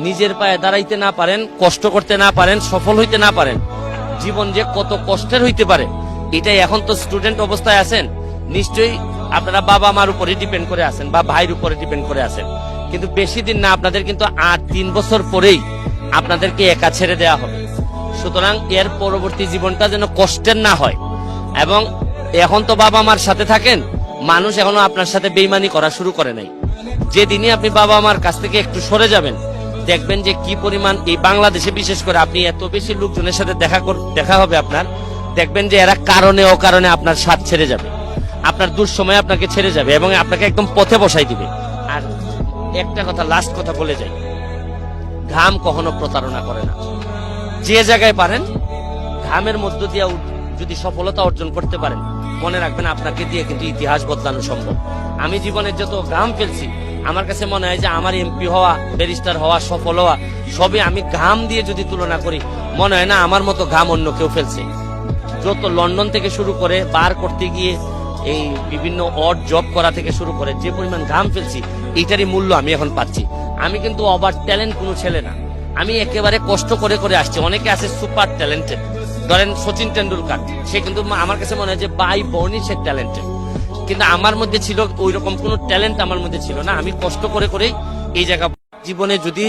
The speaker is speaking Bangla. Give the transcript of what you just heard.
নিজের পায়ে দাঁড়াইতে না পারেন, কষ্ট করতে না পারেন, সফল হইতে না পারেন, জীবন যে কত কষ্টের হইতে পারে এটাই। এখন তো স্টুডেন্ট অবস্থায় আছেন, নিশ্চয়ই আপনারা বাবা মার উপরে ডিপেন্ড করে আছেন বা ভাইয়ের উপরে ডিপেন্ড করে আছেন, কিন্তু বেশি দিন না, আপনাদের কিন্তু 3 বছর পরেই আপনাদেরকে একা ছেড়ে দেওয়া হবে। সুতরাং এর পরবর্তী জীবনটা যেন কষ্টের না হয়। এবং এখন তো বাবা মার সাথে থাকেন, মানুষ এখনো আপনার সাথে বেইমানি করা শুরু করে নাই। যেদিনই আপনি বাবা মার কাছ থেকে একটু সরে যাবেন, দেখবেন যে কি পরিমাণ এই বাংলাদেশে বিশেষ করে আপনি এত বেশি লোকজনের সাথে দেখা হবে আপনার, দেখবেন যে এরা কারণে অকারণে আপনার সাথ ছেড়ে যাবে, আপনার দুঃসময়ে আপনাকে ছেড়ে যাবে এবং আপনাকে একদম পথে বসাই দিবে। আর একটা কথা, লাস্ট কথা বলে যাই, ঘাম কখনো প্রতারণা করে না। যে জায়গায় পারেন ঘামের মধ্য দিয়ে যদি সফলতা অর্জন করতে পারেন, মনে রাখবেন আপনাকে দিয়ে কিন্তু ইতিহাস বদলানো সম্ভব। আমি জীবনে যত ঘাম ফেলছি, আমার কাছে মনে হয় যে আমার এমপি হওয়া, ব্যারিস্টার হওয়া, সফল হওয়া সবই আমি ঘাম দিয়ে যদি তুলনা করি, মনে হয় না আমার মতো ঘাম অন্য কেউ ফেলছে। যত লন্ডন থেকে শুরু করে বার করতে গিয়ে এই বিভিন্ন অড জব করা থেকে শুরু করে যে পরিমাণ ঘাম ফেলছি, এইটারই মূল্য আমি এখন পাচ্ছি। আমি কিন্তু ওভার ট্যালেন্ট কোনো ছেলে না, আমি একেবারে কষ্ট করে করে আসছি। অনেকে আছে সুপার ট্যালেন্টেড, ধরেন সচিন টেন্ডুলকার, সে কিন্তু আমার কাছে মনে হয় যে বাই বর্ণই সে ট্যালেন্টেড, কিন্তু আমার মধ্যে ছিল ওই রকম কোনো ট্যালেন্ট আমার মধ্যে ছিল না। আমি কষ্ট করে করেই এই জায়গা। জীবনে যদি